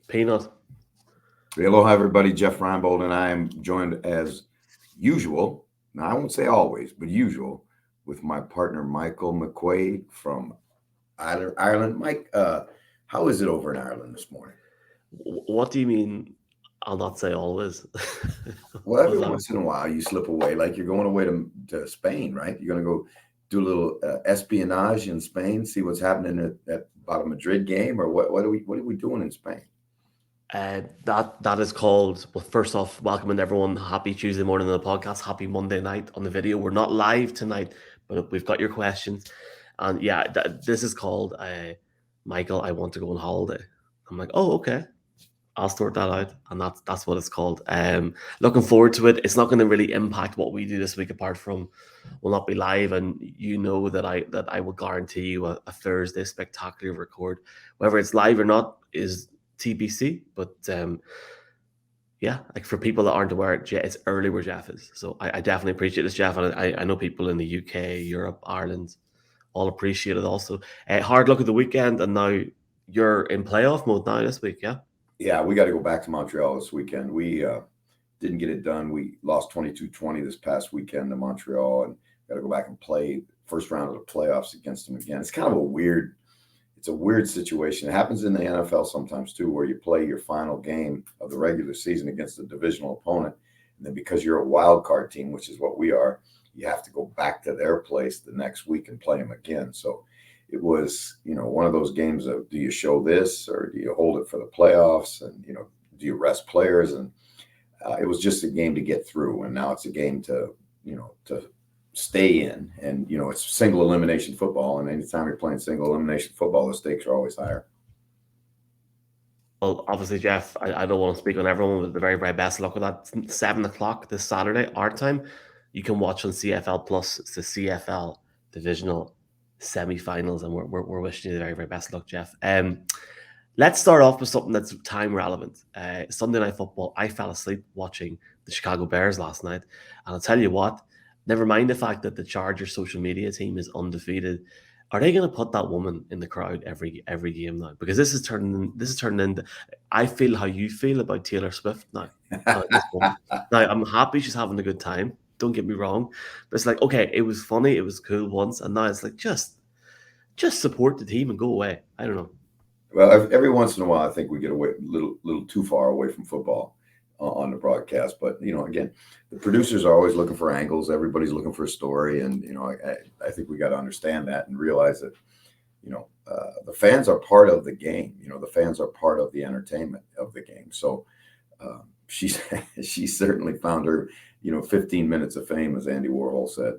Peanut. Aloha, everybody. Jeff Reinebold, and I am joined as usual. Now, I won't say always, but usual, with my partner Michael McQuaid from Ireland. Mike, how is it over in Ireland this morning? What do you mean? I'll not say always. Well, every once in a while you slip away, like you're going away to Spain, right? You're going to go do a little espionage in Spain, see what's happening at about a Madrid game, or what are we doing in Spain? That is called. Well, first off, welcoming everyone. Happy Tuesday morning on the podcast. Happy Monday night on the video. We're not live tonight, but we've got your questions, and yeah, this is called. Michael, I want to go on holiday. I'm like, oh, okay. I'll sort that out, and that's what it's called. Looking forward to it. It's not going to really impact what we do this week, apart from we'll not be live, and you know that I will guarantee you a Thursday spectacular record, whether it's live or not is TBC. But yeah, like for people that aren't aware, it's early where Jeff is, so I definitely appreciate this, Jeff, and I know people in the UK, Europe, Ireland all appreciate it. Also, hard luck at the weekend, and now you're in playoff mode now this week, yeah. Yeah, we got to go back to Montreal this weekend. We didn't get it done. We lost 22-20 this past weekend to Montreal, and got to go back and play first round of the playoffs against them again. It's kind of a weird situation. It happens in the NFL sometimes too, where you play your final game of the regular season against a divisional opponent, and then because you're a wild card team, which is what we are, you have to go back to their place the next week and play them again. So it was, one of those games of, do you show this or do you hold it for the playoffs? And, do you rest players? And it was just a game to get through. And now it's a game to stay in. And, it's single elimination football. And anytime you're playing single elimination football, the stakes are always higher. Well, obviously, Jeff, I don't want to speak on everyone, but the very, very best luck with that. 7:00 this Saturday, our time. You can watch on CFL Plus. It's the CFL divisional semi-finals, and we're wishing you the very, very best luck, Jeff. Let's start off with something that's time relevant. Sunday Night Football. I fell asleep watching the Chicago Bears last night, and I'll tell you what. Never mind the fact that the Chargers social media team is undefeated. Are they going to put that woman in the crowd every game now? Because this is turning into. I feel how you feel about Taylor Swift now. Now I'm happy she's having a good time. Don't get me wrong, but it's like, okay, it was funny, it was cool once, and now it's like just support the team and go away. I don't know. Well, every once in a while, I think we get away a little too far away from football on the broadcast. But again, the producers are always looking for angles. Everybody's looking for a story, and I think we got to understand that and realize that the fans are part of the game. The fans are part of the entertainment of the game. So she certainly found her 15 minutes of fame, as Andy Warhol said.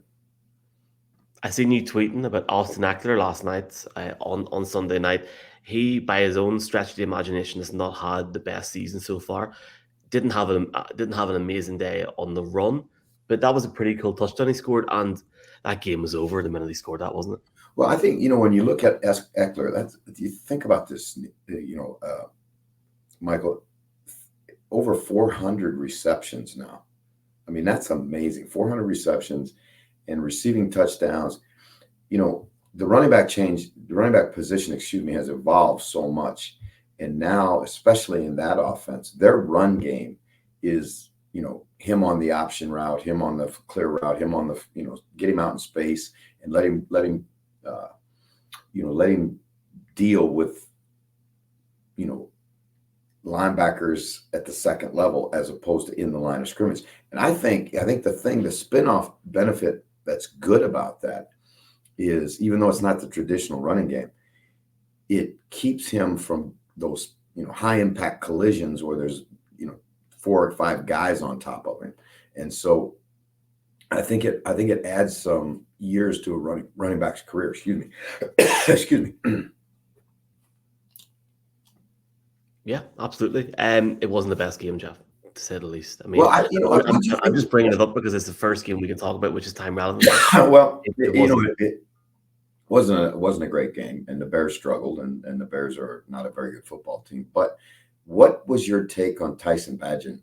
I seen you tweeting about Austin Ekeler last night on Sunday night. He, by his own stretch of the imagination, has not had the best season so far. Didn't have an amazing day on the run, but that was a pretty cool touchdown he scored, and that game was over the minute he scored that, wasn't it? Well, I think when you look at Ekeler, you think about this, Michael, over 400 receptions now. I mean, that's amazing. 400 receptions and receiving touchdowns. The running back position, has evolved so much. And now, especially in that offense, their run game is, him on the option route, him on the clear route, him on the, get him out in space and let him deal with, linebackers at the second level as opposed to in the line of scrimmage. And I think the spin-off benefit that's good about that is, even though it's not the traditional running game, it keeps him from those, high impact collisions where there's, 4 or 5 guys on top of him. And so I think it adds some years to a running back's career. Excuse me. Yeah, absolutely. It wasn't the best game, Jeff, to say the least. I mean, well, I'm just bringing it up because it's the first game we can talk about, which is time relevant. Well, it wasn't a great game, and the Bears struggled, and the Bears are not a very good football team. But what was your take on Tyson Bagent?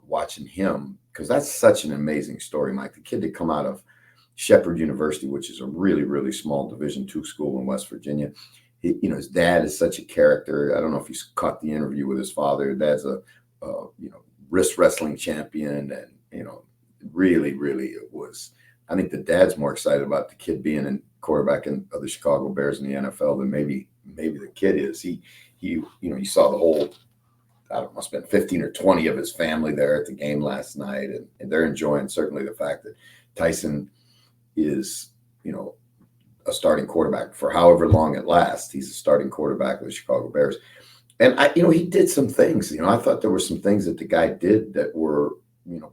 Watching him, because that's such an amazing story, Mike. The kid that come out of Shepherd University, which is a really, really small Division II school in West Virginia. his dad is such a character. I don't know if you caught the interview with his father. Dad's a wrist wrestling champion, and really, really it was. I think the dad's more excited about the kid being a quarterback of the Chicago Bears in the NFL than maybe the kid is. You saw the whole. I don't know, must have been 15 or 20 of his family there at the game last night, and they're enjoying certainly the fact that Tyson is a starting quarterback for however long it lasts. He's a starting quarterback of the Chicago Bears. And he did some things, I thought there were some things that the guy did that were,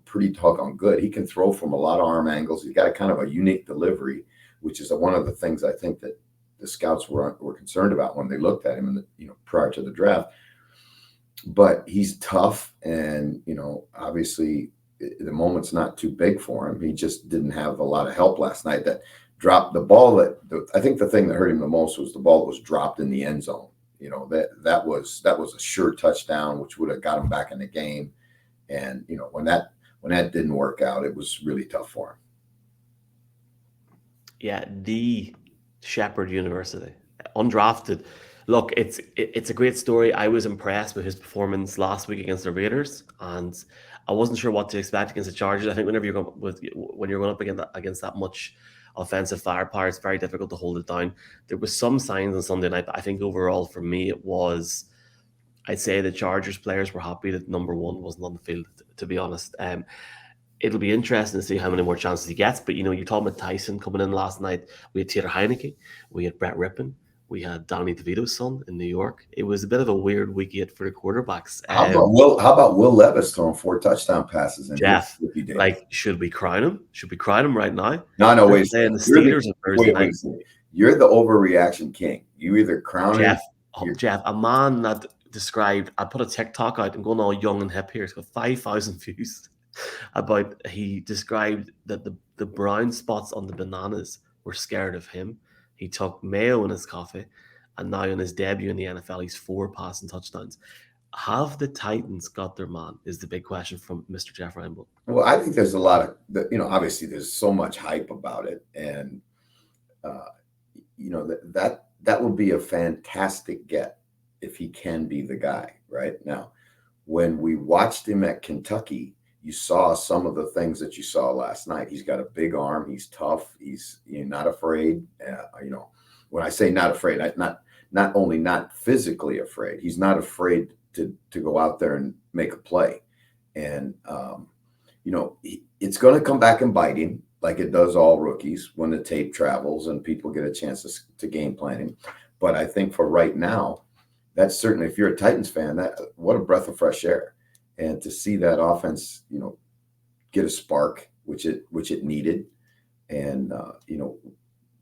pretty doggone good. He can throw from a lot of arm angles. He's got a kind of a unique delivery, which is one of the things I think that the scouts were concerned about when they looked at him prior to the draft. But he's tough, and, obviously the moment's not too big for him. He just didn't have a lot of help last night. That dropped the ball I think the thing that hurt him the most was the ball that was dropped in the end zone. That was a sure touchdown, which would have got him back in the game. And, when that didn't work out, it was really tough for him. Yeah, the Shepherd University, undrafted. Look, it's a great story. I was impressed with his performance last week against the Raiders, and I wasn't sure what to expect against the Chargers. I think when you're going up against that much offensive firepower, it's very difficult to hold it down. There was some signs on Sunday night, but I think overall for me I'd say the Chargers players were happy that number one wasn't on the field, to be honest. It'll be interesting to see how many more chances he gets. But, you're talking about Tyson coming in last night. We had Taylor Heineke. We had Brett Rippon. We had Danny DeVito's son in New York. It was a bit of a weird week for the quarterbacks. How about Will Levis throwing 4 touchdown passes? Jeff, should we crown him? Should we crown him right now? No, wait. Saying the Steelers on Thursday night. You're the overreaction king. You either crown Jeff, him. Jeff, a man that described, I put a TikTok out, I'm going all young and hip here. It's got 5,000 views. He described that the brown spots on the bananas were scared of him. He took mayo in his coffee, and now in his debut in the NFL, he's 4 passing touchdowns. Have the Titans got their man? Is the big question from Mr. Jeff Reinebold. Well, I think there's a lot of, obviously there's so much hype about it, and that would be a fantastic get if he can be the guy right now. When we watched him at Kentucky, you saw some of the things that you saw last night. He's got a big arm. He's tough. He's not afraid. When I say not afraid, not only not physically afraid, he's not afraid to go out there and make a play. And, it's going to come back and bite him like it does all rookies when the tape travels and people get a chance to game plan him. But I think for right now, that's certainly, if you're a Titans fan, what a breath of fresh air. And to see that offense, get a spark, which it needed. And,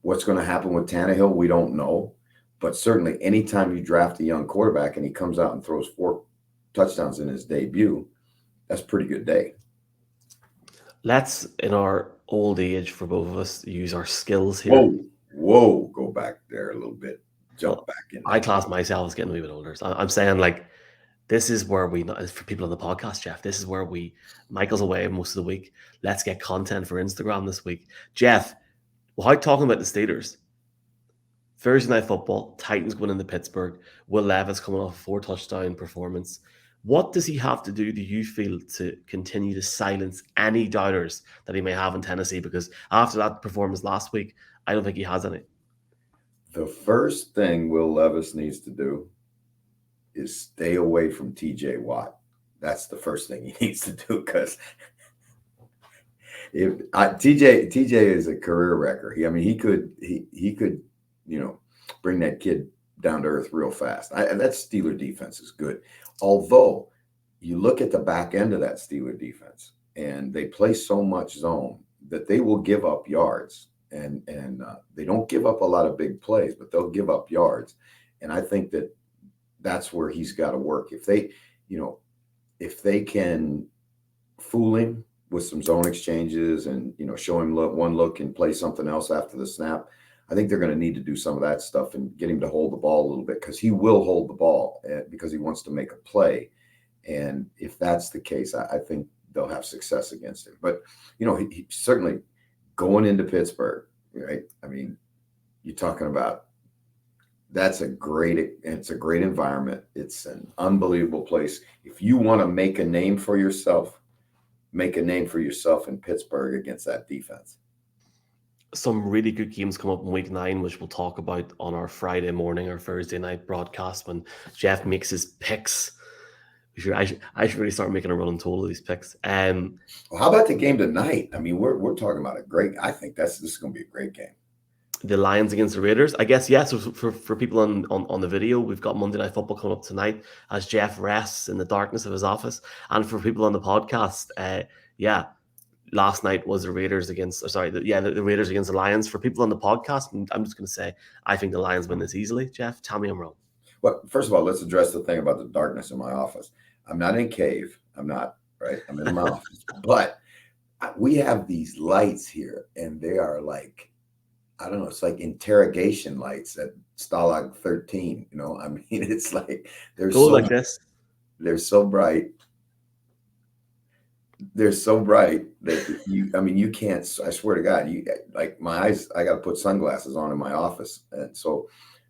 what's going to happen with Tannehill, we don't know. But certainly anytime you draft a young quarterback and he comes out and throws 4 touchdowns in his debut, that's a pretty good day. Let's, in our old age for both of us, use our skills here. Whoa, go back there a little bit. Jump back in. I class myself as getting a wee bit older. So I'm saying, this is where for people on the podcast, Jeff, this is where Michael's away most of the week. Let's get content for Instagram this week. Jeff, without talking about the Steelers, Thursday Night Football, Titans going into Pittsburgh, Will Levis coming off a 4 touchdown performance. What does he have to do you feel, to continue to silence any doubters that he may have in Tennessee? Because after that performance last week, I don't think he has any. The first thing Will Levis needs to do is stay away from TJ Watt. That's the first thing he needs to do, because TJ is a career wrecker. He could bring that kid down to earth real fast. That Steeler defense is good. Although you look at the back end of that Steeler defense, and they play so much zone that they will give up yards, and they don't give up a lot of big plays, but they'll give up yards. And I think that's where he's got to work. If they can fool him with some zone exchanges and, show him one look and play something else after the snap, I think they're going to need to do some of that stuff and get him to hold the ball a little bit, because he will hold the ball because he wants to make a play. And if that's the case, I think they'll have success against him. But, he certainly going into Pittsburgh, right? You're talking about it's a great environment. It's an unbelievable place. If you want to make a name for yourself in Pittsburgh against that defense. Some really good games come up in week 9, which we'll talk about on our Friday morning or Thursday night broadcast when Jeff makes his picks. I should really start making a running total of these picks. Well, how about the game tonight? I mean, we're talking about I think this is going to be a great game. The Lions against the Raiders, I guess. Yes, for people on the video, we've got Monday Night Football coming up tonight as Jeff rests in the darkness of his office, and for people on the podcast, last night was the Raiders against the Raiders against the Lions. For people on the podcast, I'm just going to say I think the Lions win this easily. Jeff, tell me I'm wrong. Well, first of all, let's address the thing about the darkness in my office. I'm not in a cave. I'm not, right? I'm in my office. But we have these lights here, and they are like, I don't know, it's like interrogation lights at Stalag 13. You know, I mean, it's like they're this. They're so bright. They're so bright that you can't, I swear to God, like my eyes, I got to put sunglasses on in my office. And so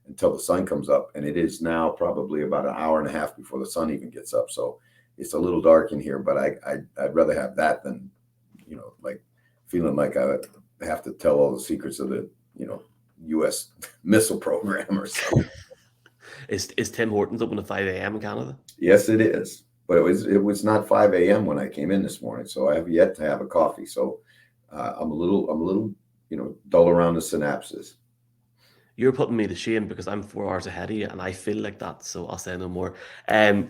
until the sun comes up, and it is now probably about an hour and a half before the sun even gets up. So it's a little dark in here, but I'd rather have that than, like feeling like I have to tell all the secrets of the, U.S. missile program or something. Is Tim Hortons open at 5 a.m. in Canada? Yes, it is. But it was not 5 a.m. when I came in this morning, so I have yet to have a coffee. So I'm a little, dull around the synapses. You're putting me to shame because I'm 4 hours ahead of you, and I feel like that. So I'll say no more. I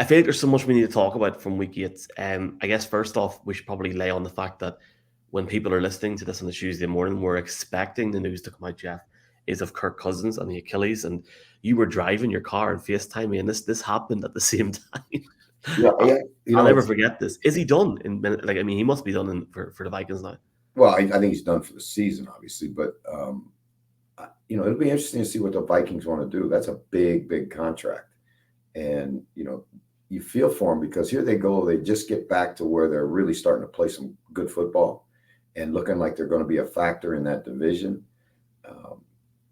feel like there's so much we need to talk about from week 8. I guess first off, we should probably lay on the fact that when people are listening to this on a Tuesday morning, we're expecting the news to come out, Jeff, is of Kirk Cousins and the Achilles, and you were driving your car and FaceTime me, and this happened at the same time. Yeah, I'll never forget this. Is he done? He must be done for the Vikings now. Well, I think he's done for the season, obviously, but it'll be interesting to see what the Vikings want to do. That's a big, big contract, and you feel for them because here they go. They just get back to where they're really starting to play some good football and looking like they're going to be a factor in that division.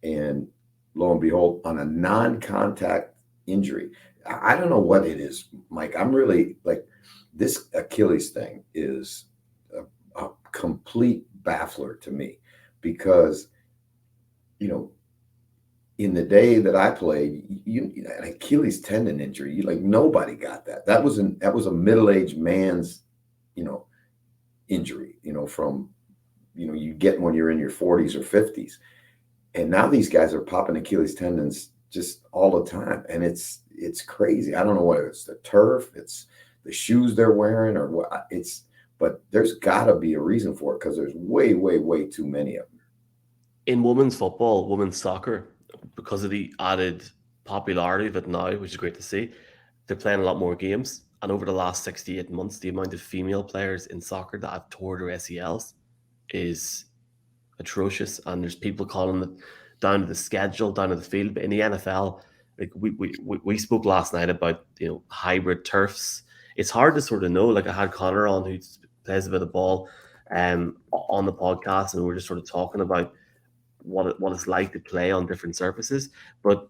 And lo and behold, on a non-contact injury, I don't know what it is, Mike. I'm really like, this Achilles thing is a complete baffler to me because, in the day that I played, an Achilles tendon injury, nobody got that. That was a middle-aged man's, injury, from, you get when you're in your 40s or 50s. And now these guys are popping Achilles tendons just all the time. And it's crazy. I don't know what it's the turf, it's the shoes they're wearing or what but there's gotta be a reason for it because there's way, way, way too many of them. In women's football, women's soccer, because of the added popularity of it now, which is great to see, they're playing a lot more games. And over the last 68 months, the amount of female players in soccer that have tore their ACLs is atrocious. And there's people calling it down to the schedule, down to the field. But in the NFL, like we spoke last night about hybrid turfs. It's hard to sort of know. Like I had Connor on who plays a bit of ball on the podcast, and we're just sort of talking about what it's like to play on different surfaces. But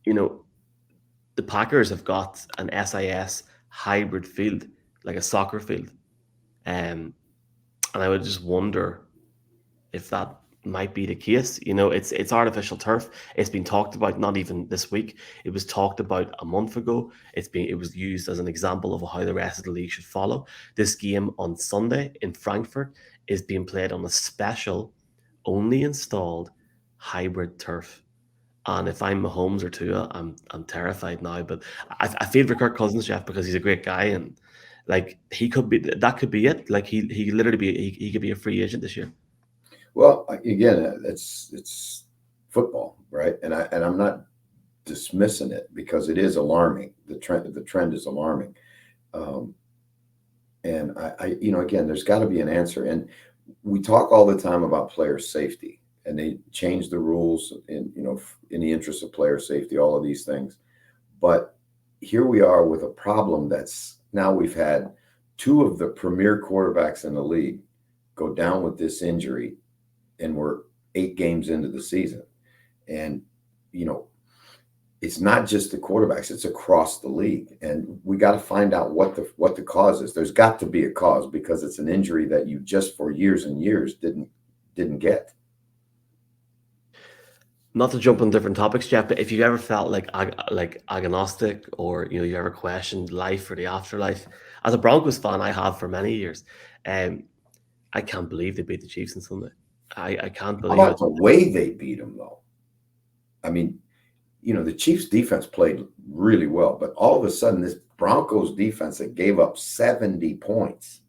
the Packers have got an SIS hybrid field, like a soccer field, and I would just wonder if that might be the case. It's artificial turf. It's been talked about not even this week. It was talked about a month ago. It was used as an example of how the rest of the league should follow. This game on Sunday in Frankfurt is being played on a special, only installed hybrid turf. And if I'm Mahomes or Tua, I'm terrified now. But I feel for Kirk Cousins, Jeff, because he's a great guy, and like that could be it. Like he literally he could be a free agent this year. Well, again, it's football, right? And I'm not dismissing it because it is alarming. The trend is alarming. And again, there's got to be an answer. And we talk all the time about player safety, and they change the rules in the interest of player safety, all of these things. But here we are with a problem now we've had two of the premier quarterbacks in the league go down with this injury, and we're 8 games into the season. And, it's not just the quarterbacks, it's across the league. And we got to find out what the cause is. There's got to be a cause, because it's an injury that you just for years and years didn't get. Not to jump on different topics, Jeff, but if you've ever felt like agnostic, or you ever questioned life or the afterlife, as a Broncos fan, I have for many years. I can't believe they beat the Chiefs on Sunday. I can't How believe about it. the way they beat them, though? I mean, the Chiefs defense played really well, but all of a sudden, this Broncos defense that gave up 70 points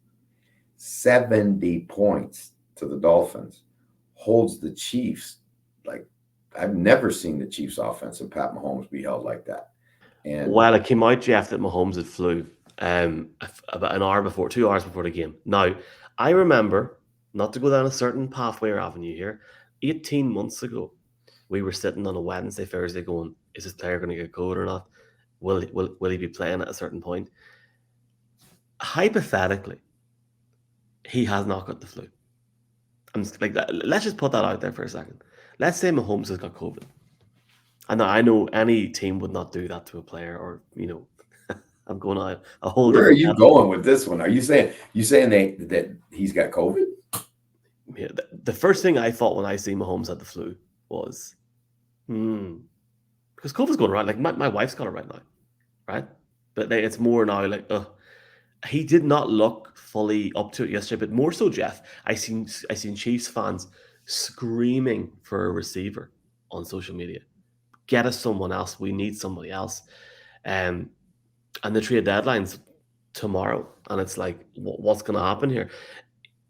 to the Dolphins holds the Chiefs. Like, I've never seen the Chiefs offense and Pat Mahomes be held like that. And Well, it came out, Jeff, that Mahomes had flu about an hour before, 2 hours before the game. Now, I remember, not to go down a certain pathway or avenue here, 18 months ago, we were sitting on a Wednesday, Thursday going, is this player going to get COVID or not? Will he be playing at a certain point? Hypothetically, he has not got the flu. I'm just like that. Let's just put that out there for a second. Let's say Mahomes has got COVID. And I know any team would not do that to a player, or I'm going on a whole where are different you level. going with this one? Are you saying that he's got COVID? Yeah, the first thing I thought when I see Mahomes had the flu was, because COVID's going around. Like my wife's got it right now, right? But it's more now like, he did not look fully up to it yesterday. But more so, Jeff, I seen Chiefs fans screaming for a receiver on social media. Get us someone else. We need somebody else. And the trade deadline's tomorrow, and it's like, what's going to happen here?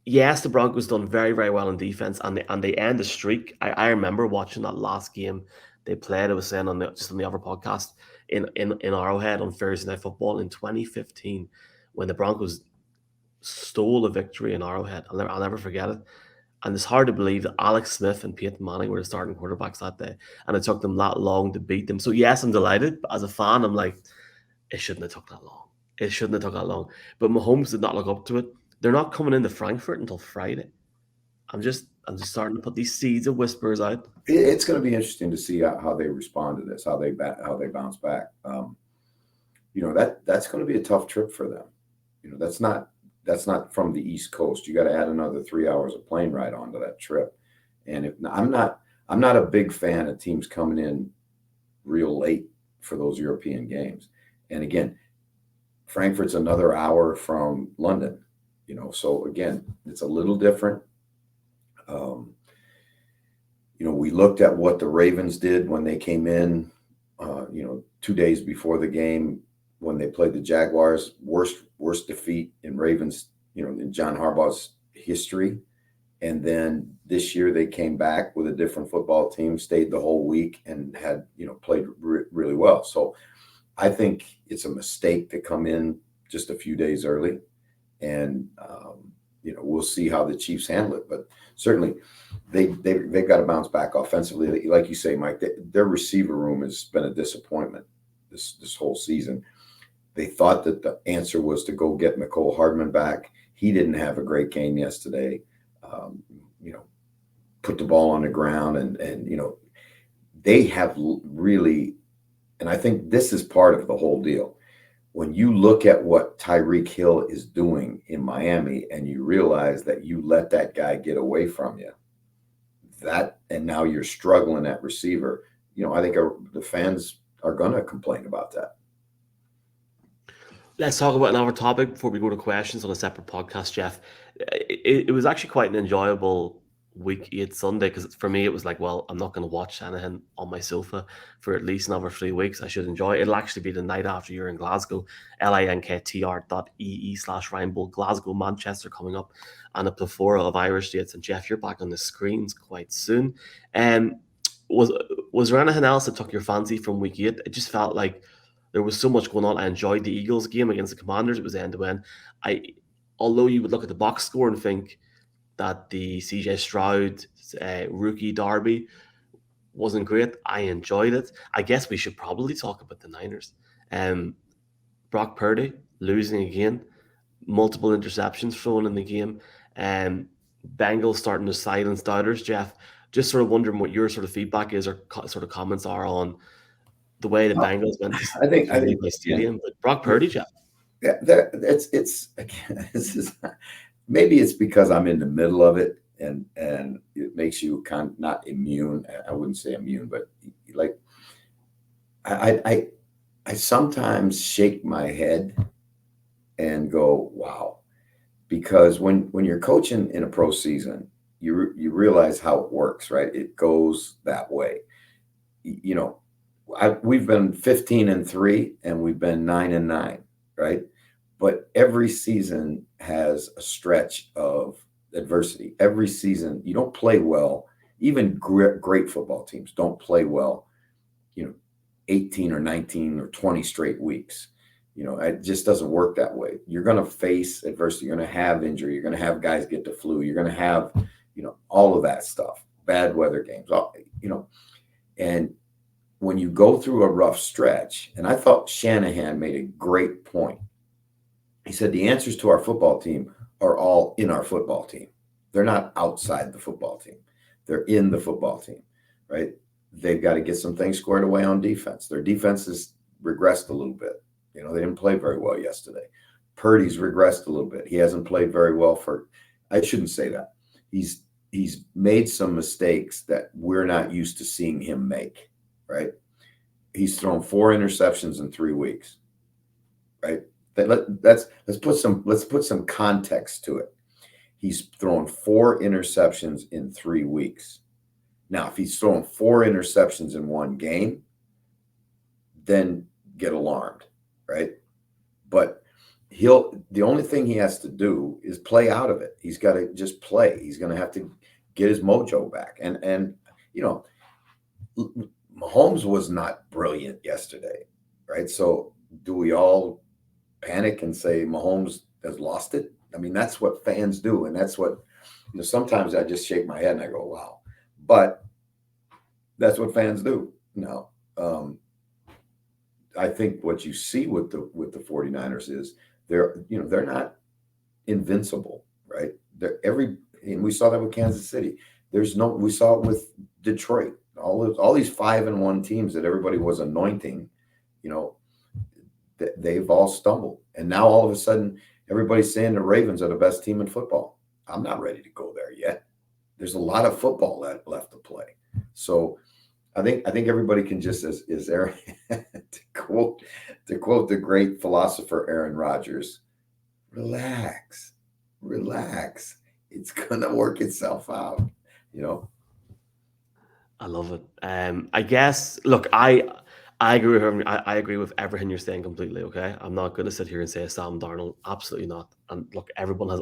Yes, the Broncos done very, very well in defense, and they end the streak. I remember watching that last game they played. I was saying on the other podcast in Arrowhead on Thursday Night Football in 2015, when the Broncos stole a victory in Arrowhead. I'll never forget it. And it's hard to believe that Alex Smith and Peyton Manning were the starting quarterbacks that day, and it took them that long to beat them. So yes, I'm delighted, but as a fan, I'm like, it shouldn't have took that long. It shouldn't have took that long. But Mahomes did not look up to it. They're not coming into Frankfurt until Friday. I'm just starting to put these seeds of whispers out. It's going to be interesting to see how they respond to this, how they bounce back. That's going to be a tough trip for them. That's not from the East Coast. You got to add another 3 hours of plane ride onto that trip. And I'm not a big fan of teams coming in real late for those European games. And again, Frankfurt's another hour from London. So again, it's a little different. We looked at what the Ravens did when they came in, 2 days before the game, when they played the Jaguars. Worst defeat in Ravens, in John Harbaugh's history. And then this year they came back with a different football team, stayed the whole week, and had, played really well. So I think it's a mistake to come in just a few days early. And, we'll see how the Chiefs handle it. But certainly they've got to bounce back offensively. Like you say, Mike, their receiver room has been a disappointment this whole season. They thought that the answer was to go get Mecole Hardman back. He didn't have a great game yesterday. Put the ball on the ground, and they have really, and I think this is part of the whole deal. When you look at what Tyreek Hill is doing in Miami, and you realize that you let that guy get away from you, and now you're struggling at receiver, I think the fans are going to complain about that. Let's talk about another topic before we go to questions on a separate podcast, Jeff. It was actually quite an enjoyable week 8 Sunday, because for me it was like, well, I'm not going to watch Shanahan on my sofa for at least another 3 weeks. I should enjoy it. It'll actually be the night after you're in Glasgow. linktr.ee/Reinebold Glasgow, Manchester coming up, and a plethora of Irish dates. And Jeff, you're back on the screens quite soon. Was there anything else that took your fancy from week 8? It just felt like there was so much going on. I enjoyed the Eagles game against the Commanders. It was end to end. Although you would look at the box score and think that the CJ Stroud rookie derby wasn't great, I enjoyed it. I guess we should probably talk about the Niners. Brock Purdy losing again, multiple interceptions thrown in the game, and Bengals starting to silence doubters. Jeff, just sort of wondering what your sort of feedback is, or sort of comments are on the way the Bengals went I think to Wembley Stadium. But Brock Purdy, Jeff. Yeah, it's again, this is maybe it's because I'm in the middle of it, and it makes you kind of not immune. I wouldn't say immune, but like I sometimes shake my head and go, wow, because when you're coaching in a pro season, you realize how it works, right? It goes that way. You know, we've been 15-3 and we've been 9-9, right? But every season has a stretch of adversity. Every season, you don't play well. Even great football teams don't play well, 18 or 19 or 20 straight weeks. It just doesn't work that way. You're going to face adversity. You're going to have injury. You're going to have guys get the flu. You're going to have, all of that stuff, bad weather games, and when you go through a rough stretch, and I thought Shanahan made a great point. He said the answers to our football team are all in our football team. They're not outside the football team. They're in the football team, right? They've got to get some things squared away on defense. Their defense has regressed a little bit. They didn't play very well yesterday. Purdy's regressed a little bit. He hasn't played very well I shouldn't say that. He's made some mistakes that we're not used to seeing him make, right? He's thrown 4 interceptions in 3 weeks, right? Let's put some context to it. He's thrown 4 interceptions in 3 weeks. Now, if he's throwing 4 interceptions in one game, then get alarmed, right? But the only thing he has to do is play out of it. He's got to just play. He's going to have to get his mojo back. And Mahomes was not brilliant yesterday, right? So do we all panic and say Mahomes has lost it? I mean, that's what fans do. And that's what, sometimes I just shake my head and I go, wow. But that's what fans do. No. I think what you see with the 49ers is they're not invincible, right? And we saw that with Kansas City. We saw it with Detroit. All these 5-1 teams that everybody was anointing, they've all stumbled. And now all of a sudden, everybody's saying the Ravens are the best team in football. I'm not ready to go there yet. There's a lot of football left to play. So I think everybody can just, as Aaron, to quote the great philosopher Aaron Rodgers, relax. It's gonna work itself out. I love it. I guess. Look, I agree with everything. I agree with everything you're saying completely. Okay, I'm not going to sit here and say Sam Darnold. Absolutely not. And look, everyone has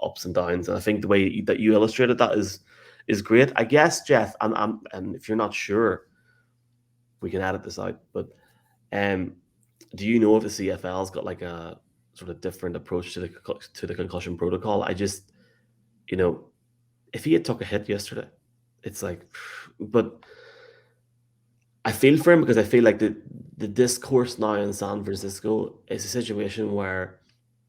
ups and downs, and I think the way that you illustrated that is great. I guess, Jeff, and if you're not sure, we can edit this out. But do you know if the CFL's got like a sort of different approach to the concussion protocol? I just, if he had took a hit yesterday, it's like, but I feel for him because I feel like the discourse now in San Francisco is a situation where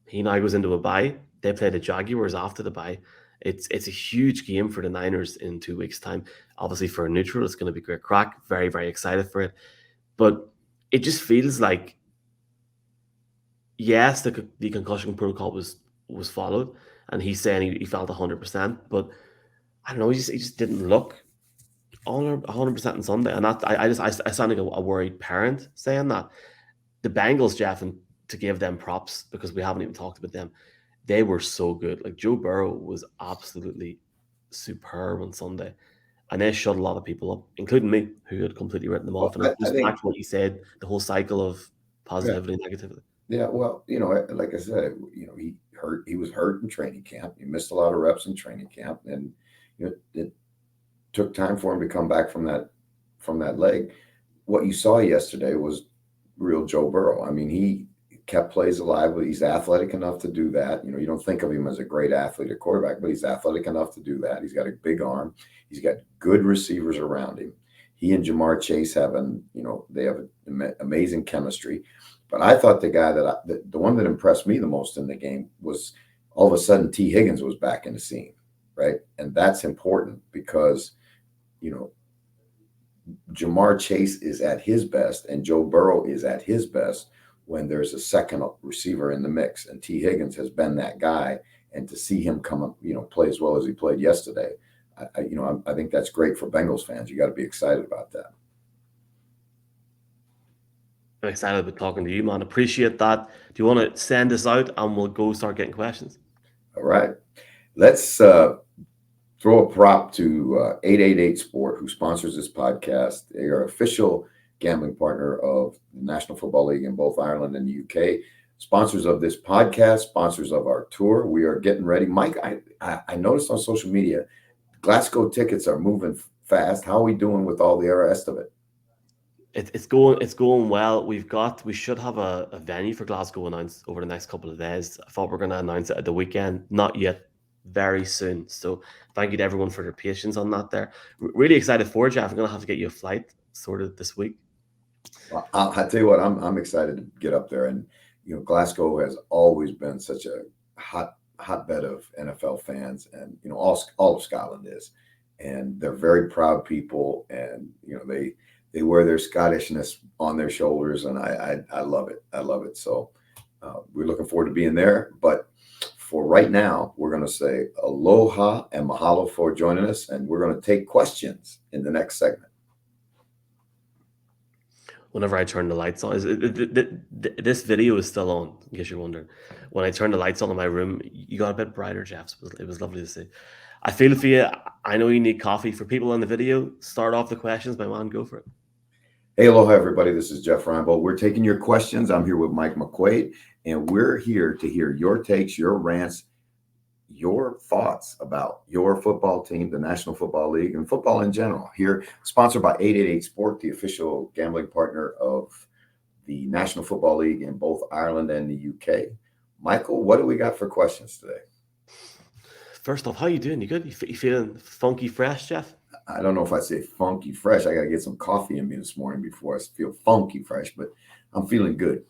he now goes into a bye. They play the Jaguars after the bye. It's a huge game for the Niners in 2 weeks' time. Obviously, for a neutral, it's going to be great crack. Very, very excited for it. But it just feels like, yes, the concussion protocol was followed, and he's saying he felt 100%. But I don't know, he just didn't look 100% on Sunday, and I sound like a worried parent saying that. The Bengals, Jeff, and to give them props because we haven't even talked about them, they were so good. Like Joe Burrow was absolutely superb on Sunday, and they shut a lot of people up, including me, who had completely written them off. And I think back to what you said, the whole cycle of positivity and negativity. Yeah, well, like I said, he was hurt in training camp. He missed a lot of reps in training camp, and it took time for him to come back from that leg. What you saw yesterday was real Joe Burrow. I mean, he kept plays alive, but he's athletic enough to do that. You don't think of him as a great athlete at quarterback, but he's athletic enough to do that. He's got a big arm. He's got good receivers around him. He and Jamar Chase they have amazing chemistry. But I thought the one that impressed me the most in the game was all of a sudden T. Higgins was back in the scene, right? And that's important because, Jamar Chase is at his best and Joe Burrow is at his best when there's a second receiver in the mix. And T. Higgins has been that guy. And to see him come up, play as well as he played yesterday, I think that's great for Bengals fans. You got to be excited about that. I'm excited about talking to you, man. Appreciate that. Do you want to send us out and we'll go start getting questions? All right. Let's throw a prop to 888 Sport, who sponsors this podcast. They are official gambling partner of the National Football League in both Ireland and the UK. Sponsors of this podcast, sponsors of our tour. We are getting ready. Mike, I noticed on social media, Glasgow tickets are moving fast. How are we doing with all the rest of it? It's going well. We should have a venue for Glasgow announced over the next couple of days. I thought we are going to announce it at the weekend. Not yet. Very soon. So thank you to everyone for their patience on that there. Really excited for it, Jeff. I'm going to have to get you a flight sorted this week. Well, I'll tell you what, I'm excited to get up there. And, Glasgow has always been such a hotbed of NFL fans, and, all of Scotland is. And they're very proud people, and, they wear their Scottishness on their shoulders, and I love it. I love it. So we're looking forward to being there. But for right now, we're going to say aloha and mahalo for joining us, and we're going to take questions in the next segment. Whenever I turn the lights on, this video is still on, in case you're wondering. When I turned the lights on in my room, you got a bit brighter, Jeff. It was lovely to see. I feel for you. I know you need coffee. For people on the video, start off the questions, my man. Go for it. Hey, aloha, everybody. This is Jeff Reinebold. We're taking your questions. I'm here with Mike McQuaid, and we're here to hear your takes, your rants, your thoughts about your football team, the National Football League, and football in general. Here, sponsored by 888 Sport, the official gambling partner of the National Football League in both Ireland and the UK. Michael, what do we got for questions today? First off, how you doing? You good? You feeling funky fresh, Jeff? I don't know if I say funky fresh. I got to get some coffee in me this morning before I feel funky fresh, but I'm feeling good.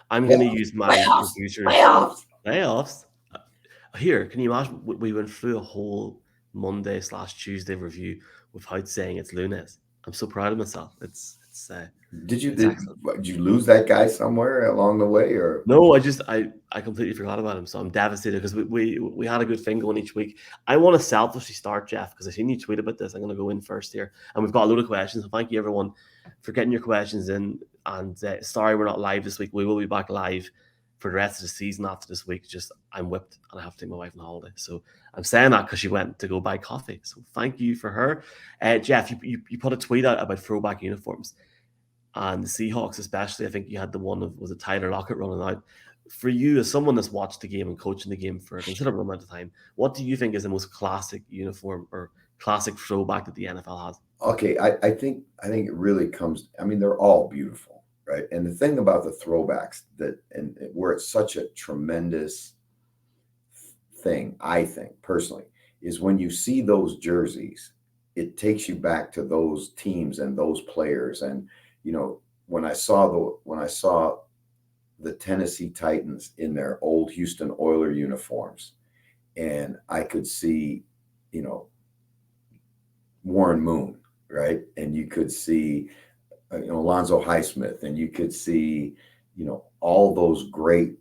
I'm going to use my producer's playoffs. Here, can you imagine? We went through a whole Monday/Tuesday review without saying it's lunes. I'm so proud of myself. Did you lose that guy somewhere along the way, or no? I completely forgot about him, so I'm devastated because we had a good thing going each week. I want to selfishly start, Jeff, because I seen you tweet about this. I'm going to go in first here, and we've got a load of questions. So thank you everyone for getting your questions in. And sorry we're not live this week. We will be back live for the rest of the season after this week. Just I'm whipped and I have to take my wife on holiday. So I'm saying that because she went to go buy coffee. So thank you for her. Jeff, you put a tweet out about throwback uniforms and the Seahawks, especially. I think you had the one of, was it Tyler Lockett running out? For you, as someone that's watched the game and coaching the game for a considerable amount of time, what do you think is the most classic uniform or classic throwback that the NFL has? Okay, I think it really comes, they're all beautiful. Right. And the thing about the throwbacks and where it's such a tremendous thing, I think personally, is when you see those jerseys, it takes you back to those teams and those players. And, when I saw the Tennessee Titans in their old Houston Oilers uniforms, and I could see, Warren Moon, right? And you could see Alonzo Highsmith, and you could see, all those great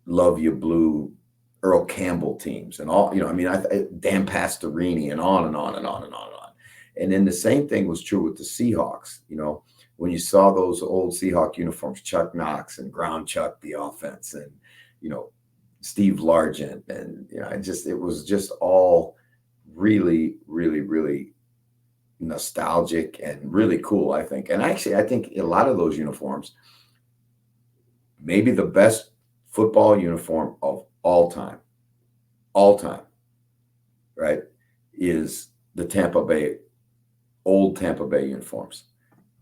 Love You Blue, Earl Campbell teams, and all, Dan Pastorini, and on and on and on and on and on. And then the same thing was true with the Seahawks. When you saw those old Seahawk uniforms, Chuck Knox and Ground Chuck, the offense, and Steve Largent, and it was just all really, really, really nostalgic and really cool, I think. And actually, I think a lot of those uniforms, maybe the best football uniform of all time, right, is the old Tampa Bay uniforms.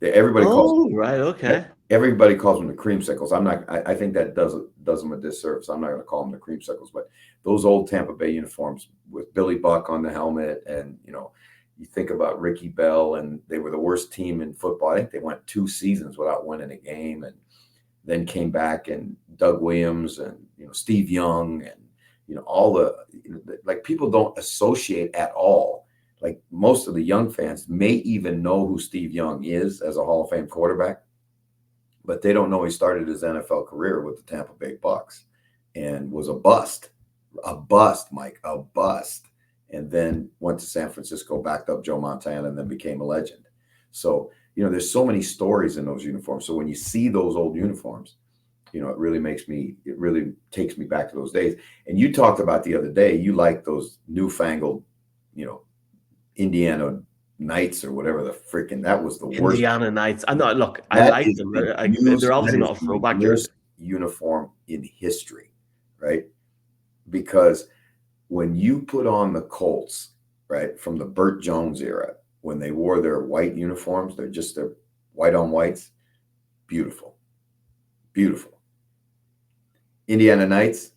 Everybody calls them, right, okay. Everybody calls them the creamsicles. I think that does them a disservice. I'm not going to call them the creamsicles, but those old Tampa Bay uniforms with Billy Buck on the helmet, and you think about Ricky Bell, and they were the worst team in football. I think they went 2 seasons without winning a game, and then came back, and Doug Williams and Steve Young, and all the like, people don't associate at all like most of the young fans may even know who Steve Young is as a Hall of Fame quarterback, but they don't know he started his NFL career with the Tampa Bay Bucks and was a bust, Mike, a bust. And then went to San Francisco, backed up Joe Montana, and then became a legend. So, there's so many stories in those uniforms. So when you see those old uniforms, it really takes me back to those days. And you talked about the other day, you like those newfangled, Indiana Knights or whatever that was the worst. Indiana Knights. I know. Look, I like them. They're obviously not a throwback jersey. Uniform in history, right? Because when you put on the Colts, right, from the Burt Jones era, when they wore their white uniforms, they're white on whites, beautiful, beautiful. Indiana Knights,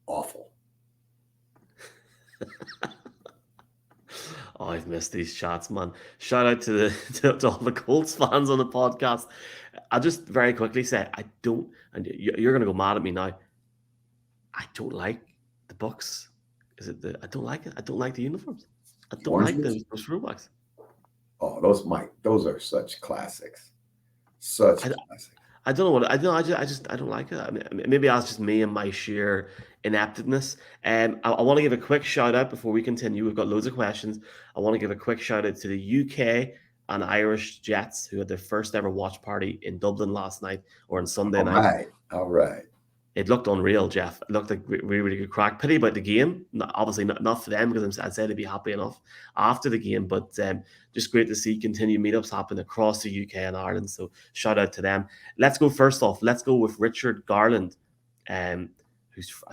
awful. Oh, I've missed these shots, man. Shout out to to all the Colts fans on the podcast. I'll just very quickly say, I don't, and you're going to go mad at me now. I don't like the Bucks. I don't like it. I don't like the uniforms. I don't like those throwbacks. Oh, those are such classics. Such classics. I don't know what I don't like it. I mean, maybe that's just me and my sheer ineptness. I want to give a quick shout out before we continue. We've got loads of questions. I want to give a quick shout out to the UK and Irish Jets who had their first ever watch party in Dublin last night or on Sunday night. All right. It looked unreal, Jeff. It looked like really, really good crack. Pity about the game. Obviously, not for them because I'd say they'd be happy enough after the game. But just great to see continued meetups happen across the UK and Ireland. So shout out to them. Let's go first off. Let's go with Richard Garland, I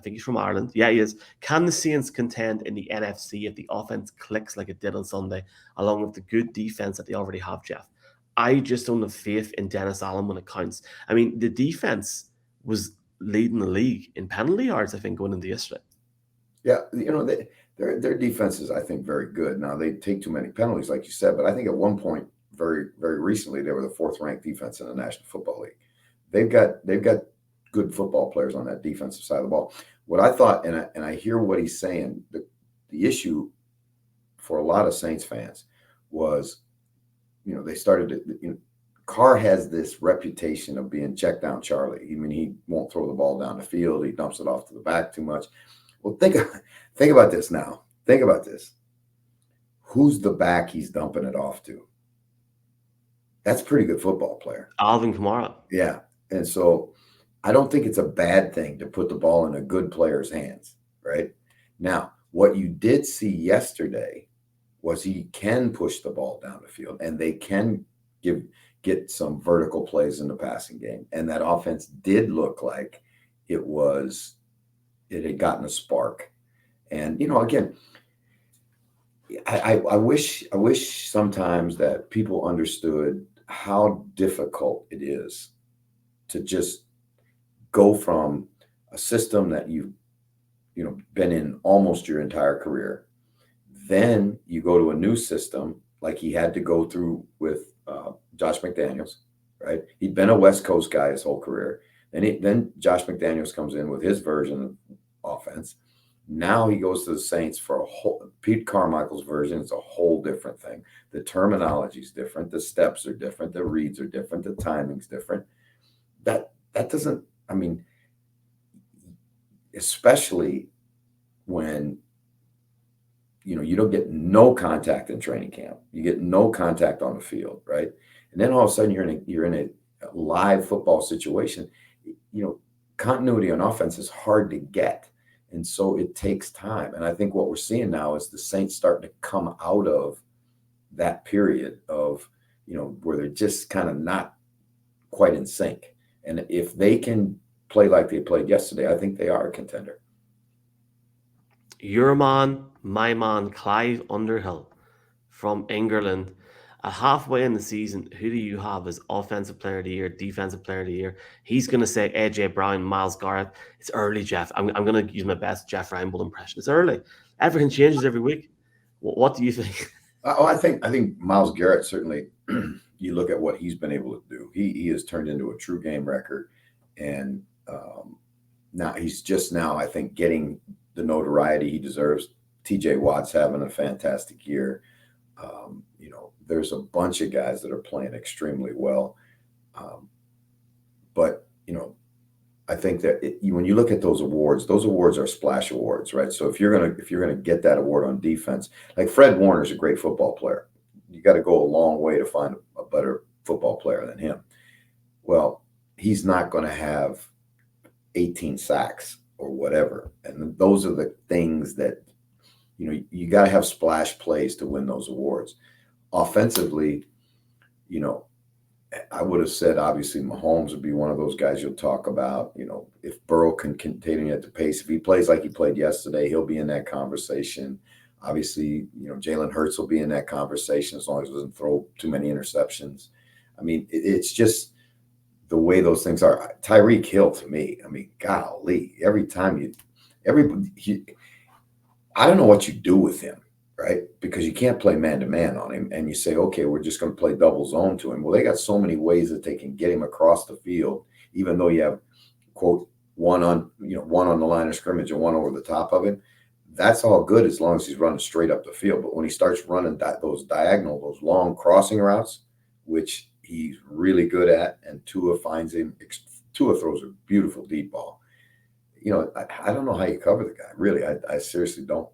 think he's from Ireland. Yeah, he is. Can the Saints contend in the NFC if the offense clicks like it did on Sunday, along with the good defense that they already have, Jeff? I just don't have faith in Dennis Allen when it counts. I mean, the defense was leading the league in penalty yards, I think, going into yesterday. Yeah, their defense is, I think, very good. Now, they take too many penalties, like you said, but I think at one point, very, very recently, they were the 4th-ranked defense in the National Football League. They've got good football players on that defensive side of the ball. What I thought, and I hear what he's saying, the issue for a lot of Saints fans was, they started to, Carr has this reputation of being check down Charlie. I mean, he won't throw the ball down the field. He dumps it off to the back too much. Well, think about this now. Think about this. Who's the back he's dumping it off to? That's a pretty good football player. Alvin Kamara. Yeah. And so I don't think it's a bad thing to put the ball in a good player's hands, right? Now, what you did see yesterday was he can push the ball down the field and they can get some vertical plays in the passing game. And that offense did look like it had gotten a spark. And, again, I wish sometimes that people understood how difficult it is to just go from a system that you've been in almost your entire career. Then you go to a new system like he had to go through with Josh McDaniels, right? He'd been a West Coast guy his whole career. Then Josh McDaniels comes in with his version of offense. Now he goes to the Saints for Pete Carmichael's version. It's a whole different thing. The terminology is different. The steps are different. The reads are different. The timing's different. That doesn't, I mean, especially when, you don't get no contact in training camp. You get no contact on the field, right? And then all of a sudden you're in a live football situation. Continuity on offense is hard to get. And so it takes time. And I think what we're seeing now is the Saints starting to come out of that period of, where they're just kind of not quite in sync. And if they can play like they played yesterday, I think they are a contender. Your man, my man, Clive Underhill from England. Halfway in the season, who do you have as offensive player of the year, defensive player of the year? He's going to say AJ Brown, Myles Garrett. It's early, Jeff. I'm going to use my best Jeff Reinebold impression. It's early. Everything changes every week. What do you think? I think Myles Garrett, certainly, you look at what he's been able to do. He has turned into a true game record. And now he's just I think, getting the notoriety he deserves. TJ Watt's having a fantastic year. There's a bunch of guys that are playing extremely well. But I think that when you look at those awards are splash awards, right? So if you're gonna get that award on defense, like Fred Warner's a great football player. You got to go a long way to find a better football player than him. Well, he's not going to have 18 sacks or whatever. And those are the things that, you got to have splash plays to win those awards. Offensively, I would have said obviously Mahomes would be one of those guys you'll talk about. If Burrow can continue at the pace, if he plays like he played yesterday, he'll be in that conversation. Obviously, Jalen Hurts will be in that conversation as long as he doesn't throw too many interceptions. I mean, it's just the way those things are. Tyreek Hill, to me, I mean, golly, every time I don't know what you do with him, right? Because you can't play man-to-man on him, and you say, okay, we're just going to play double zone to him. Well, they got so many ways that they can get him across the field, even though you have, quote, one on the line of scrimmage and one over the top of him. That's all good as long as he's running straight up the field. But when he starts running those long crossing routes, which he's really good at, and Tua finds him. Tua throws a beautiful deep ball. I don't know how you cover the guy. Really, I seriously don't.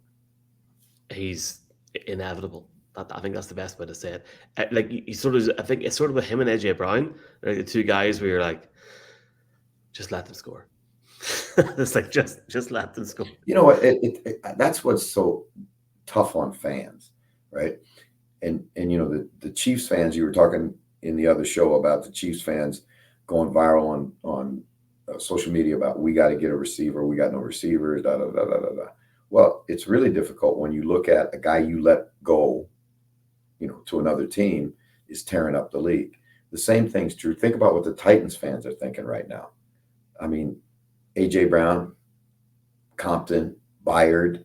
He's inevitable. I think that's the best way to say it. Like I think it's sort of with him and AJ Brown, like the two guys where you're like, just let them score. It's like just let them score. That's what's so tough on fans, right? And the Chiefs fans, you were talking in the other show about the Chiefs fans going viral on social media about, we got to get a receiver, we got no receivers, da da da da da da. Well, it's really difficult when you look at a guy you let go, to another team is tearing up the league. The same thing's true. Think about what the Titans fans are thinking right now. I mean, A.J. Brown, Compton, Byard,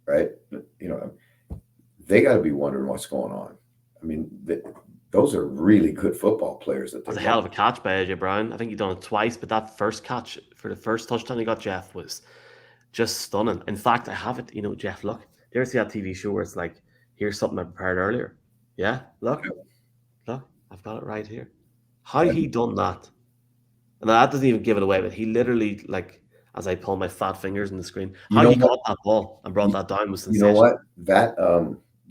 right? They got to be wondering what's going on. I mean, those are really good football players. That's a hell of a catch by AJ Brown. I think he's done it twice, but that first catch for the first touchdown he got, Jeff, was just stunning. In fact, I have it. Jeff, look. Do you ever see that TV show where it's like, here's something I prepared earlier? Yeah, look, I've got it right here. How he done that? And that doesn't even give it away, but he literally, like, as I pull my fat fingers in the screen, how he caught that ball and brought that down was sensational. You know what?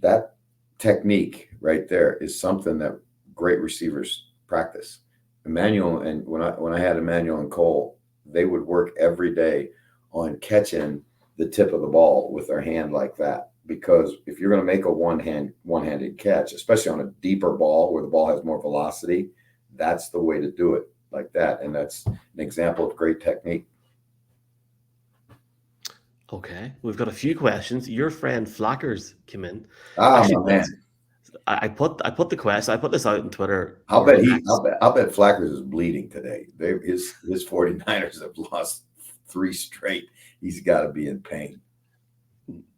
That technique right there is something that great receivers practice. Emmanuel, and when I had Emmanuel and Cole, they would work every day on catching the tip of the ball with their hand like that. Because if you're going to make a one-handed catch, especially on a deeper ball where the ball has more velocity, that's the way to do it, like that. And that's an example of great technique. Okay, we've got a few questions. Your friend Flackers came in. Man. I put the question. I put this out on Twitter. I'll bet Flackers is bleeding today. His 49ers have lost 3 straight. He's got to be in pain.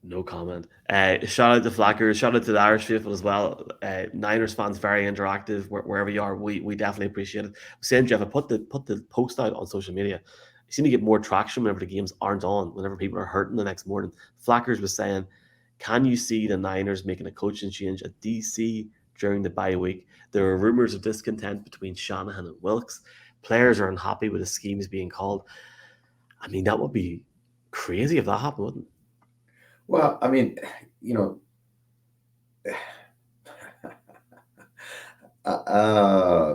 No comment. Shout out to Flackers. Shout out to the Irish faithful as well. Niners fans, very interactive wherever you are. We definitely appreciate it. Saying, Jeff, I put the post out on social media. You seem to get more traction whenever the games aren't on, whenever people are hurting the next morning. Flackers was saying, can you see the Niners making a coaching change at DC during the bye week? There are rumors of discontent between Shanahan and Wilkes. Players are unhappy with the schemes being called. I mean, that would be crazy if that happened, wouldn't it? Well, I mean,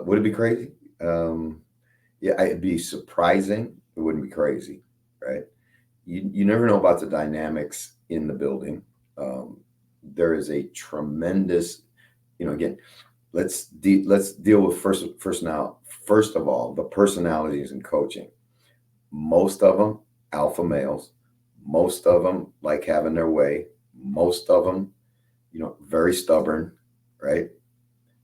would it be crazy? Yeah, it'd be surprising. It wouldn't be crazy, right? You never know about the dynamics in the building. There is a tremendous, again, let's deal with first of all, the personalities in coaching. Most of them alpha males. Most of them like having their way. Most of them, very stubborn, right?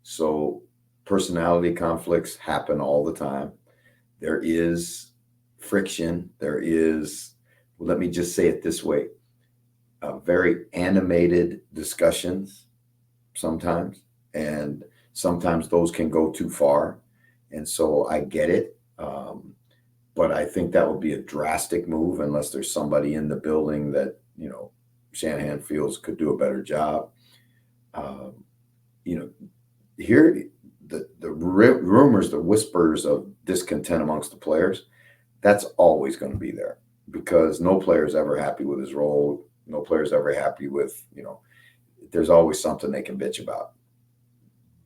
So personality conflicts happen all the time. There is friction. There is, let me just say it this way, very animated discussions sometimes, and sometimes those can go too far. And so I get it. But I think that would be a drastic move unless there's somebody in the building that, Shanahan feels could do a better job. Here the rumors, the whispers of discontent amongst the players, that's always going to be there because no player is ever happy with his role. No player is ever happy with, there's always something they can bitch about.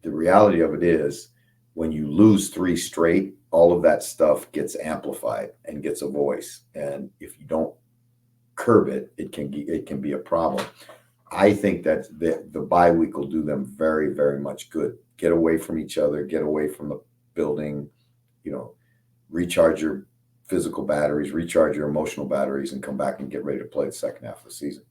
The reality of it is when you lose 3 straight, all of that stuff gets amplified and gets a voice. And if you don't curb it, it can be a problem. I think that the bye week will do them very, very much good. Get away from each other, get away from the building, recharge your physical batteries, recharge your emotional batteries, and come back and get ready to play the second half of the season.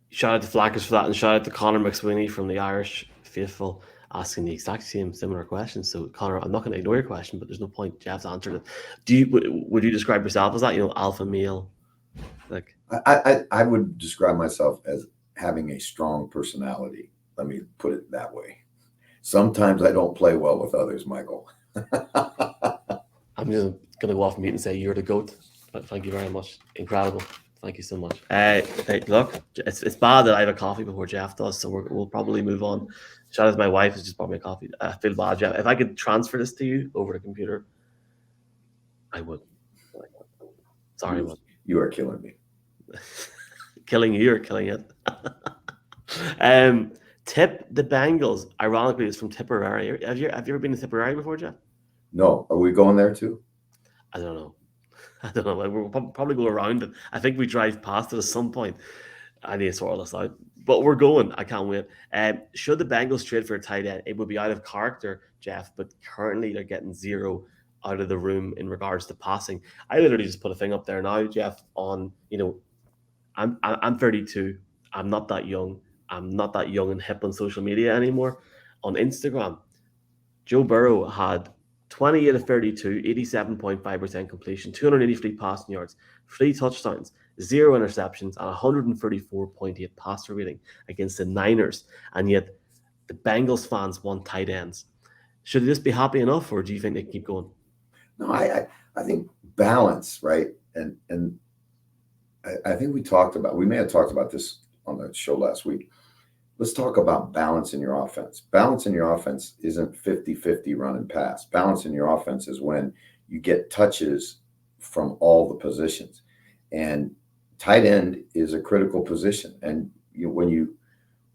Shout out to Flackers for that, and shout out to Connor McSweeney from the Irish Faithful asking the exact same similar questions. So Connor, I'm not going to ignore your question, but there's no point. Jeff's answered it. Would you describe yourself as that? Alpha male? Like I would describe myself as having a strong personality. Let me put it that way. Sometimes I don't play well with others, Michael. I'm just going to go off mute and say you're the GOAT. But thank you very much. Incredible. Thank you so much. Hey, look, it's bad that I have a coffee before Jeff does, so we'll probably move on. Shout out to my wife who's just bought me a coffee. I feel bad, Jeff. If I could transfer this to you over the computer, I would. Sorry, man. You are killing me. Killing you or killing it. Tip the Bengals. Ironically, it's from Tipperary. Have you ever been to Tipperary before, Jeff? No. Are we going there too? I don't know. We'll probably go around it. I think we drive past it at some point. I need to sort this out. But we're going. I can't wait. Should the Bengals trade for a tight end? It would be out of character, Jeff, but currently they're getting 0 out of the room in regards to passing. I literally just put a thing up there now, Jeff, on, I'm 32. I'm not that young. I'm not that young and hip on social media anymore. On Instagram, Joe Burrow had 28 of 32, 87.5% completion, 283 passing yards, 3 touchdowns, 0 interceptions, and 134.8 passer rating against the Niners. And yet the Bengals fans want tight ends. Should they just be happy enough, or do you think they can keep going? No, I think balance, right? And I think we may have talked about this on the show last week. Let's talk about balance in your offense. Balance in your offense isn't 50-50 run and pass. Balance in your offense is when you get touches from all the positions. And tight end is a critical position. And when you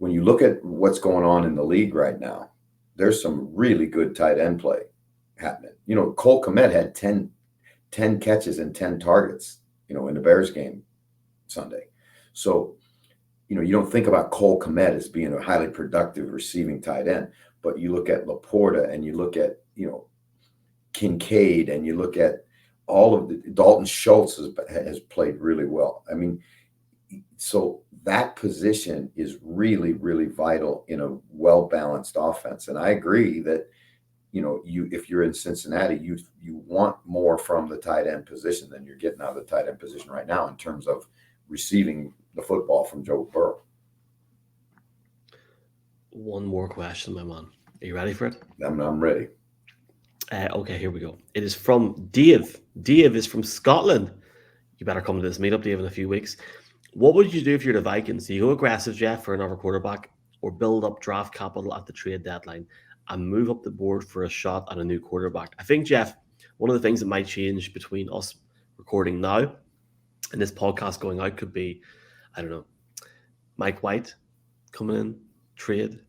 look at what's going on in the league right now, there's some really good tight end play happening. Cole Kmet had 10 catches and 10 targets, in the Bears game Sunday. So, you don't think about Cole Kmet as being a highly productive receiving tight end, but you look at Laporta and you look at, Kincaid and you look at all of the Dalton Schultz has played really well. I mean, so that position is really, really vital in a well-balanced offense. And I agree that, if you're in Cincinnati, you want more from the tight end position than you're getting out of the tight end position right now in terms of receiving the football from Joe Burrow. One more question, my man. Are you ready for it? I'm ready. Okay, here we go. It is from Dave. Dave is from Scotland. You better come to this meetup, Dave, in a few weeks. What would you do if you're the Vikings? Do you go aggressive, Jeff, for another quarterback, or build up draft capital at the trade deadline and move up the board for a shot at a new quarterback? I think, Jeff, one of the things that might change between us recording now and this podcast going out could be, I don't know, Mike White coming in, trade,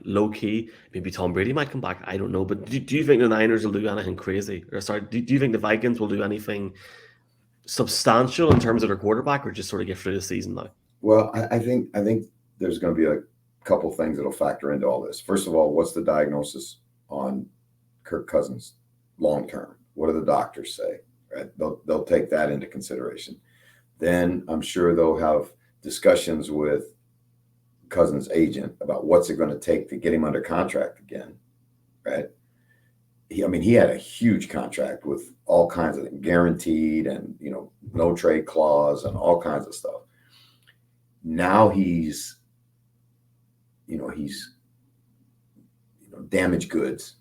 low key. Maybe Tom Brady might come back. I don't know. But do you think the Niners will do anything crazy? Or sorry, do you think the Vikings will do anything substantial in terms of their quarterback, or just sort of get through the season now? Well, I think there's going to be a couple things that'll factor into all this. First of all, what's the diagnosis on Kirk Cousins long term? What do the doctors say? Right? They'll take that into consideration. Then I'm sure they'll have discussions with Cousins' agent about what's it going to take to get him under contract again, right? He had a huge contract with all kinds of guaranteed and, no trade clause and all kinds of stuff. Now he's damaged goods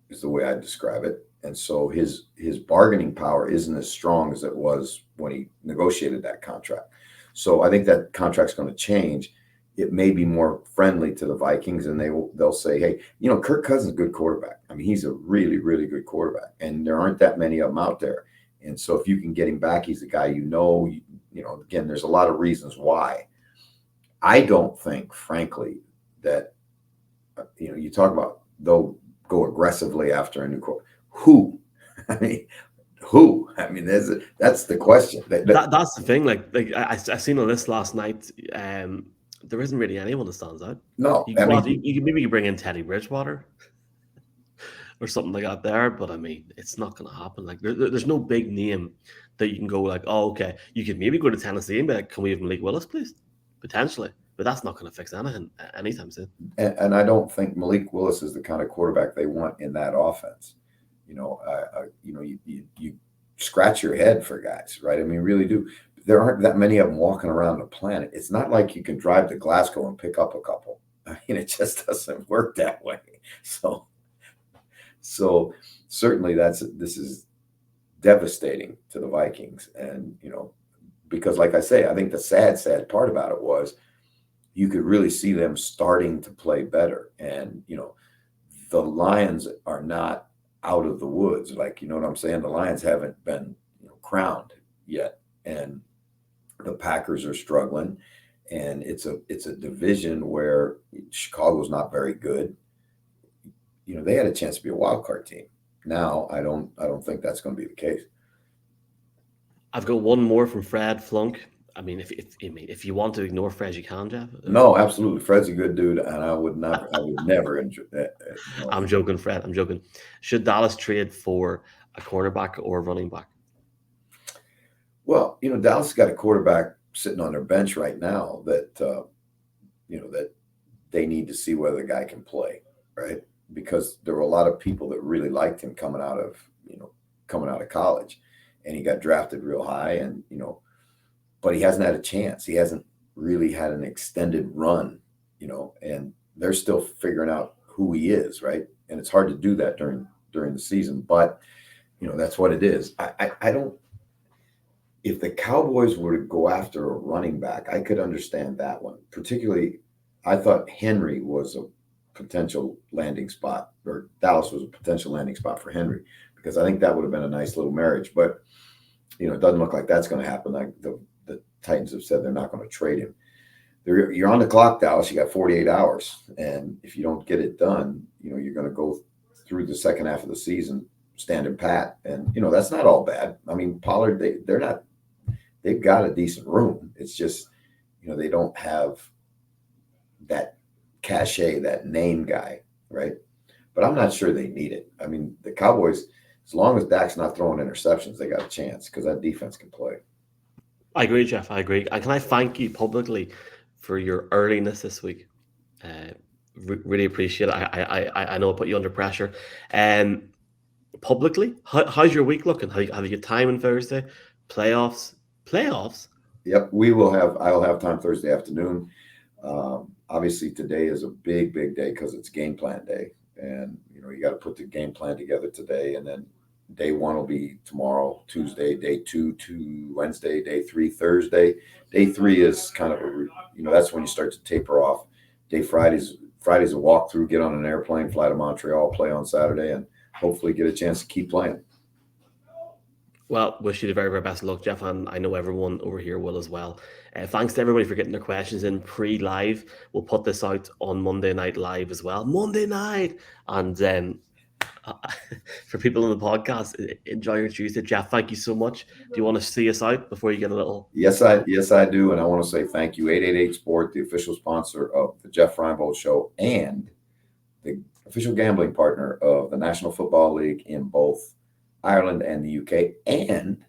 is the way I describe it. And so his bargaining power isn't as strong as it was when he negotiated that contract. So I think that contract's going to change. It may be more friendly to the Vikings, and they'll say, hey, Kirk Cousins is a good quarterback. I mean, he's a really, really good quarterback, and there aren't that many of them out there. And so if you can get him back, he's a guy again, there's a lot of reasons why. I don't think, frankly, that, you talk about they'll go aggressively after a new quarterback. Who? I mean, who? I mean, that's the question. That's the thing. Like I seen a list last night. There isn't really anyone that stands out. No, you could maybe bring in Teddy Bridgewater or something like that there, but I mean, it's not going to happen. Like there's no big name that you can go like, oh, okay. You could maybe go to Tennessee and be like, can we have Malik Willis, please? Potentially, but that's not going to fix anything anytime soon. And I don't think Malik Willis is the kind of quarterback they want in that offense. You scratch your head for guys, right? I mean, really do. There aren't that many of them walking around the planet. It's not like you can drive to Glasgow and pick up a couple. I mean, it just doesn't work that way. So certainly this is devastating to the Vikings. And, because like I say, I think the sad part about it was you could really see them starting to play better. And, the Lions are not out of the woods. Like, you know what I'm saying? The Lions haven't been crowned yet. And the Packers are struggling. And it's a division where Chicago's not very good. They had a chance to be a wild card team. Now, I don't think that's going to be the case. I've got one more from Fred Flunk. I mean, if you want to ignore Fred, you can, Jeff. No, absolutely. Fred's a good dude, and I would never enjoy that. I'm joking, Fred. I'm joking. Should Dallas trade for a cornerback or a running back? Well, Dallas got a quarterback sitting on their bench right now that that they need to see whether the guy can play, right? Because there were a lot of people that really liked him coming out of college, and he got drafted real high, and but he hasn't had a chance. He hasn't really had an extended run, and they're still figuring out who he is, right? And it's hard to do that during the season, but that's what it is. I don't. If the Cowboys were to go after a running back, I could understand that one. Particularly, I thought Henry was a potential landing spot, or Dallas was a potential landing spot for Henry, because I think that would have been a nice little marriage. But it doesn't look like that's going to happen. Like the Titans have said they're not going to trade him. You're on the clock, Dallas. You got 48 hours, and if you don't get it done, you're going to go through the second half of the season standing pat, and that's not all bad. I mean, Pollard, they've got a decent room. It's just they don't have that cachet, that name guy, right? But I'm not sure they need it. I mean, the Cowboys, as long as Dak's not throwing interceptions, they got a chance because that defense can play. I agree, Jeff. I agree. Can I thank you publicly for your earliness this week? Really appreciate it. I know I put you under pressure. Publicly, how's your week looking? Have you got time on Thursday? Playoffs? Yep, I'll have time Thursday afternoon. Obviously, today is a big day because it's game plan day, and you got to put the game plan together today, and then day one will be tomorrow, Tuesday, day two to Wednesday, day three, Thursday. Day three is kind of that's when you start to taper off. Friday's a walkthrough, get on an airplane, fly to Montreal, play on Saturday, and hopefully get a chance to keep playing. Well, wish you the very, very best of luck, Jeff, and I know everyone over here will as well. Thanks to everybody for getting their questions in pre-live. We'll put this out on Monday Night Live as well. Monday night! And for people on the podcast, enjoy your Tuesday. Jeff, thank you so much. Do you want to see us out before you get a little... Yes, I do, and I want to say thank you. 888 Sport, the official sponsor of the Jeff Reinebold Show and the official gambling partner of the National Football League in both Ireland and the UK, and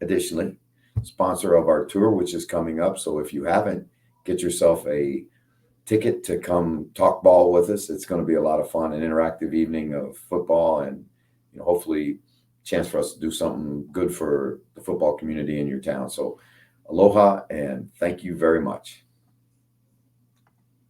additionally, sponsor of our tour, which is coming up. So if you haven't, get yourself a ticket to come talk ball with us. It's going to be a lot of fun, an interactive evening of football, and hopefully a chance for us to do something good for the football community in your town. So aloha, and thank you very much.